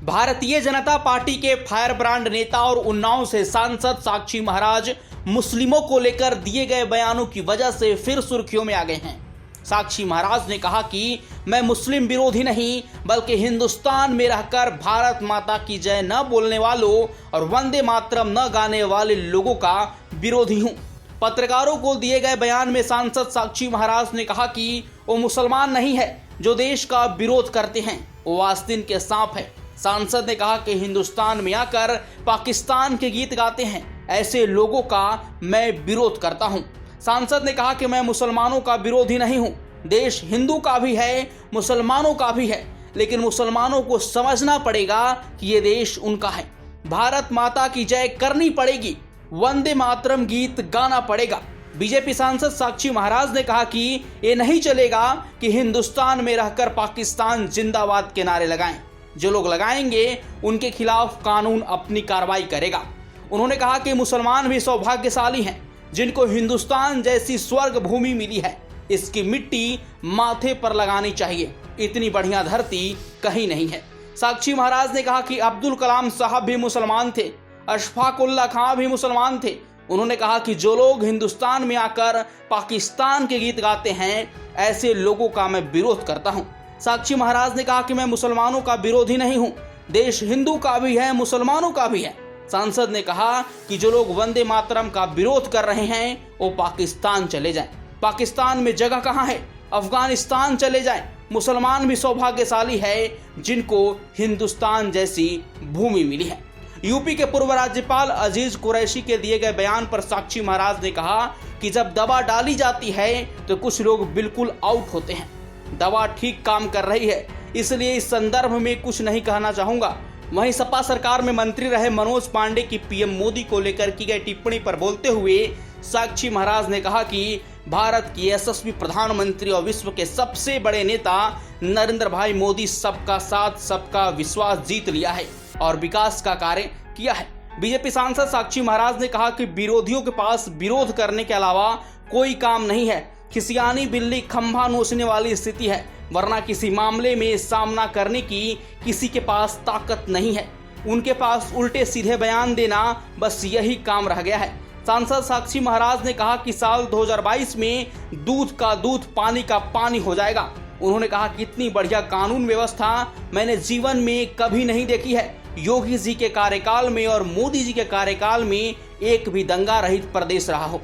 Bharatiya Janata party के fire brand नेता और उन्नाव से सांसद साक्षी महाराज मुस्लिमों को लेकर दिए गए बयानों की वजह से फिर सुर्खियों में आ गए हैं। साक्षी महाराज ने कहा कि मैं मुस्लिम विरोधी नहीं बल्कि हिंदुस्तान में रहकर भारत माता की जय न बोलने वालों और वंदे मातरम न गाने वाले लोगों का विरोधी हूं। पत्रकारों को दिए गए बयान में सांसद साक्षी महाराज ने कहा कि वो मुसलमान नहीं है जो देश का विरोध करते हैं, वो आस्तीन के सांप है। सांसद ने कहा कि हिंदुस्तान में आकर पाकिस्तान के गीत गाते हैं, ऐसे लोगों का मैं विरोध करता हूं। सांसद ने कहा कि मैं मुसलमानों का विरोधी नहीं हूं, देश हिंदू का भी है, मुसलमानों का भी है, लेकिन मुसलमानों को समझना पड़ेगा कि ये देश उनका है। भारत माता की जय करनी पड़ेगी, वंदे मातरम गीत गाना पड़ेगा। बीजेपी सांसद साक्षी महाराज ने कहा कि ये नहीं चलेगा कि हिंदुस्तान में रहकर पाकिस्तान जिंदाबाद के नारे लगाएं। जो लोग लगाएंगे उनके खिलाफ कानून अपनी कार्रवाई करेगा। उन्होंने कहा कि मुसलमान भी सौभाग्यशाली हैं जिनको हिंदुस्तान जैसी स्वर्ग भूमि मिली है। इसकी मिट्टी माथे पर लगानी चाहिए, इतनी बढ़िया धरती कहीं नहीं है। साक्षी महाराज ने कहा कि अब्दुल कलाम साहब भी मुसलमान थे, अशफाक उल्लाह खां भी मुसलमान थे। उन्होंने कहा कि जो लोग हिंदुस्तान में आकर पाकिस्तान के गीत गाते हैं, ऐसे लोगों का मैं विरोध करता हूं। साक्षी महाराज ने कहा कि मैं मुसलमानों का विरोधी नहीं हूं, देश हिंदू का भी है, मुसलमानों का भी है। सांसद ने कहा कि जो लोग वंदे मातरम का विरोध कर रहे हैं वो पाकिस्तान चले जाएं। पाकिस्तान में जगह कहां है? अफगानिस्तान चले जाएं। मुसलमान भी सौभाग्यशाली है जिनको हिंदुस्तान जैसी भूमि मिली है। यूपी के पूर्व राज्यपाल अजीज कुरैशी के दिए गए बयान पर साक्षी महाराज ने कहा कि जब दवा डाली जाती है तो कुछ लोग बिल्कुल आउट होते हैं। दवा ठीक काम कर रही है, इसलिए इस संदर्भ में कुछ नहीं कहना चाहूंगा। वहीं सपा सरकार में मंत्री रहे मनोज पांडे की पीएम मोदी को लेकर की गई टिप्पणी पर बोलते हुए साक्षी महाराज ने कहा कि भारत की यशस्वी प्रधानमंत्री और विश्व के सबसे बड़े नेता नरेंद्र भाई मोदी सबका साथ सबका विश्वास जीत लिया है और विकास का कार्य किया है। बीजेपी सांसद साक्षी महाराज ने कहा कि विरोधियों के पास विरोध करने के अलावा कोई काम नहीं है। खिसियानी बिल्ली खंभा नोचने वाली स्थिति है, वरना किसी मामले में सामना करने की किसी के पास ताकत नहीं है। उनके पास उल्टे सीधे बयान देना बस यही काम रह गया है। सांसद साक्षी महाराज ने कहा कि साल 2022 में दूध का दूध, पानी का पानी हो जाएगा। उन्होंने कहा कि इतनी बढ़िया कानून व्यवस्था मैंने जीवन में कभी नहीं देखी है। योगी जी के कार्यकाल में और मोदी जी के कार्यकाल में एक भी दंगा रहित प्रदेश रहा हो।